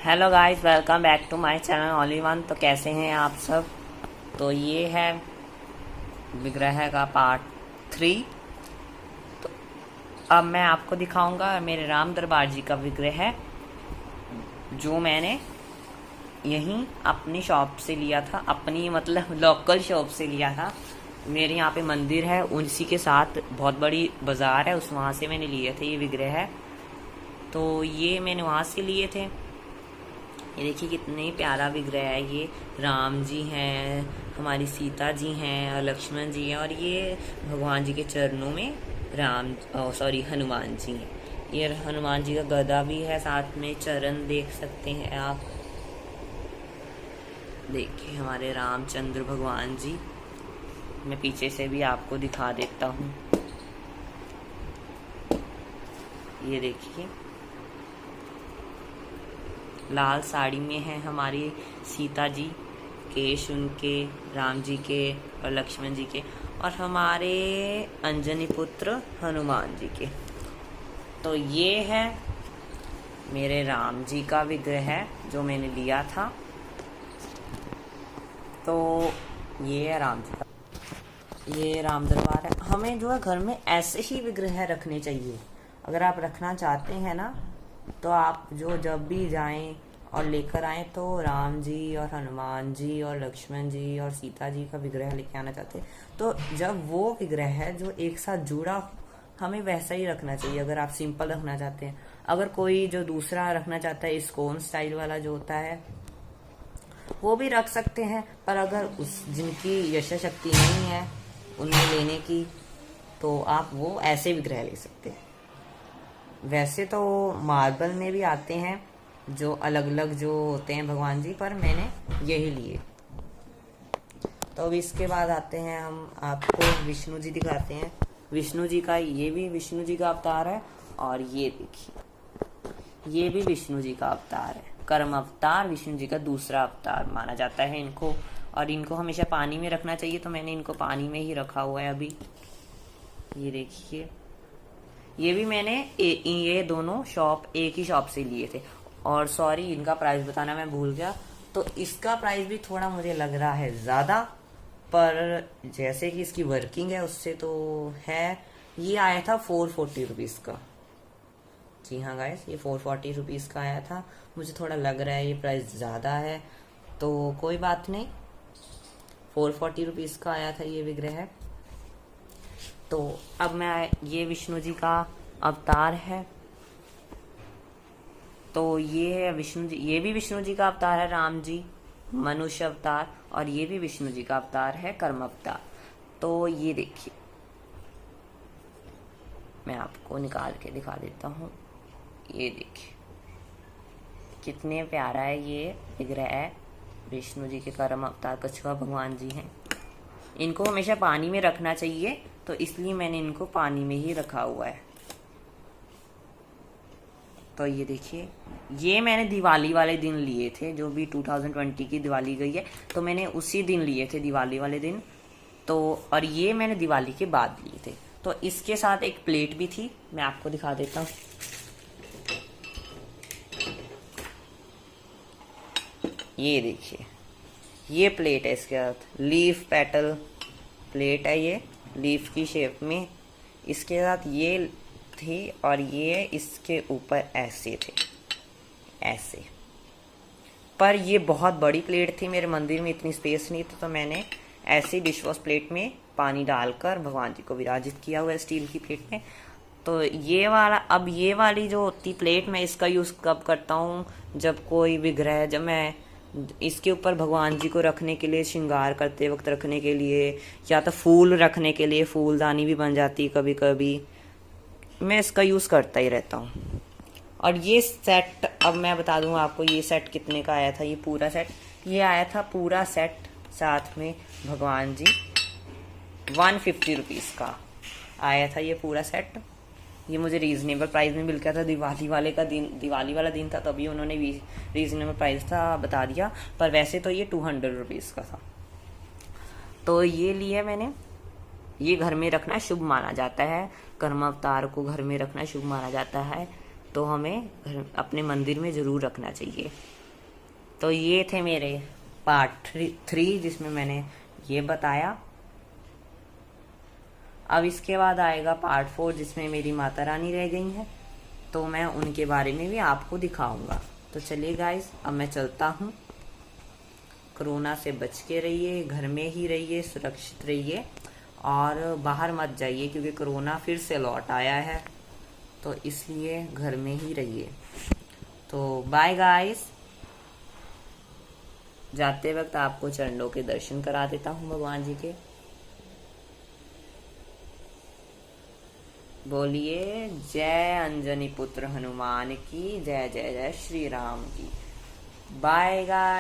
Hello guys, welcome back to my channel only one. तो कैसे हैं आप सब। तो ये है विग्रह का पार्ट 3। तो अब मैं आपको दिखाऊंगा मेरे राम दरबार जी का विग्रह है, जो मैंने यहीं अपनी शॉप से लिया था, अपनी मतलब लोकल शॉप से लिया था। मेरे यहाँ पे मंदिर है, उसी के साथ बहुत बड़ी बाजार है, उस वहाँ से मैंने लिए थे ये विग्रह। तो ये मैंने वहाँ से लिए थे। ये देखिए कितने प्यारा विग्रह है। ये राम जी हैं, हमारी सीता जी हैं और लक्ष्मण जी हैं, और ये भगवान जी के चरणों में हनुमान जी हैं। ये हनुमान जी का गदा भी है, साथ में चरण देख सकते हैं आप। देखिए हमारे रामचंद्र भगवान जी। मैं पीछे से भी आपको दिखा देता हूँ। ये देखिए लाल साड़ी में है हमारी सीता जी, केश उनके राम जी के और लक्ष्मण जी के, और हमारे अंजनी पुत्र हनुमान जी के। तो ये है मेरे राम जी का विग्रह जो मैंने लिया था। तो ये है राम जी का, ये राम दरबार है। हमें जो है घर में ऐसे ही विग्रह रखने चाहिए। अगर आप रखना चाहते हैं ना, तो आप जो जब भी जाएं और लेकर आए, तो राम जी और हनुमान जी और लक्ष्मण जी और सीता जी का विग्रह लेके आना चाहते हैं, तो जब वो विग्रह है जो एक साथ जुड़ा, हमें वैसा ही रखना चाहिए। अगर आप सिंपल रखना चाहते हैं, अगर कोई जो दूसरा रखना चाहता है इस्कॉन स्टाइल वाला जो होता है, वो भी रख सकते हैं। पर अगर उस जिनकी यशा शक्ति नहीं है उन्हें लेने की, तो आप वो ऐसे विग्रह ले सकते हैं। वैसे तो मार्बल में भी आते हैं जो अलग अलग जो होते हैं भगवान जी, पर मैंने यही लिए। तो अब इसके बाद आते हैं, हम आपको विष्णु जी दिखाते हैं। विष्णु जी का, ये भी विष्णु जी का अवतार है, और ये देखिए ये भी विष्णु जी का अवतार है। कर्म अवतार विष्णु जी का दूसरा अवतार माना जाता है इनको, और इनको हमेशा पानी में रखना चाहिए, तो मैंने इनको पानी में ही रखा हुआ है अभी। ये देखिए ये भी मैंने ये दोनों एक ही शॉप से लिए थे। और सॉरी, इनका प्राइस बताना मैं भूल गया। तो इसका प्राइस भी थोड़ा मुझे लग रहा है ज़्यादा, पर जैसे कि इसकी वर्किंग है उससे तो है। ये आया था 440 रुपीज़ का। जी हाँ गाइस, ये 440 रुपीज़ का आया था। मुझे थोड़ा लग रहा है ये प्राइस ज़्यादा है, तो कोई बात नहीं। 440 रुपीज़ का आया था ये विग्रह। तो अब मैं, ये विष्णु जी का अवतार है। तो ये है विष्णु जी, ये भी विष्णु जी का अवतार है, राम जी मनुष्य अवतार, और ये भी विष्णु जी का अवतार है, कर्म अवतार। तो ये देखिए मैं आपको निकाल के दिखा देता हूँ। ये देखिए कितने प्यारा है ये विग्रह। विष्णु जी के कर्म अवतार कछुआ भगवान जी हैं। इनको हमेशा पानी में रखना चाहिए, तो इसलिए मैंने इनको पानी में ही रखा हुआ है। तो ये देखिए, ये मैंने दिवाली वाले दिन लिए थे, जो भी 2020 की दिवाली गई है, तो मैंने उसी दिन लिए थे, दिवाली वाले दिन। तो और ये मैंने दिवाली के बाद लिए थे। तो इसके साथ एक प्लेट भी थी, मैं आपको दिखा देता हूँ। ये देखिए ये प्लेट है, इसके साथ लीफ पेटल प्लेट है, ये लीफ की शेप में। इसके साथ ये थी, और ये इसके ऊपर ऐसे थे, ऐसे। पर ये बहुत बड़ी प्लेट थी, मेरे मंदिर में इतनी स्पेस नहीं थी, तो मैंने ऐसी डिश वॉश प्लेट में पानी डालकर भगवान जी को विराजित किया हुआ है, स्टील की प्लेट में। तो ये वाला, अब ये वाली जो होती प्लेट, मैं इसका यूज़ कब करता हूँ, जब कोई विग्रह, जब मैं इसके ऊपर भगवान जी को रखने के लिए, श्रृंगार करते वक्त रखने के लिए, या तो फूल रखने के लिए, फूलदानी भी बन जाती है कभी कभी, मैं इसका यूज़ करता ही रहता हूँ। और ये सेट, अब मैं बता दूँ आपको ये सेट कितने का आया था। ये पूरा सेट, ये आया था पूरा सेट साथ में भगवान जी, 150 रुपीज़ का आया था ये पूरा सेट। ये मुझे रीज़नेबल प्राइस में मिल गया था। दिवाली वाला दिन था, तभी उन्होंने रीज़नेबल प्राइस था बता दिया, पर वैसे तो ये 200 रुपीज़ का था। तो ये लिया मैंने। ये घर में रखना शुभ माना जाता है, कर्म अवतार को घर में रखना शुभ माना जाता है। तो हमें अपने मंदिर में ज़रूर रखना चाहिए। तो ये थे मेरे पार्ट 3 जिसमें मैंने ये बताया। अब इसके बाद आएगा पार्ट 4 जिसमें मेरी माता रानी रह गई हैं, तो मैं उनके बारे में भी आपको दिखाऊंगा। तो चलिए गाइस, अब मैं चलता हूँ। कोरोना से बच के रहिए, घर में ही रहिए, सुरक्षित रहिए और बाहर मत जाइए क्योंकि कोरोना फिर से लौट आया है, तो इसलिए घर में ही रहिए। तो बाय गाइस। जाते वक्त आपको चरणों के दर्शन करा देता हूँ भगवान जी के। बोलिए जय अंजनी पुत्र हनुमान की, जय जय जय श्री राम की। Bye guys.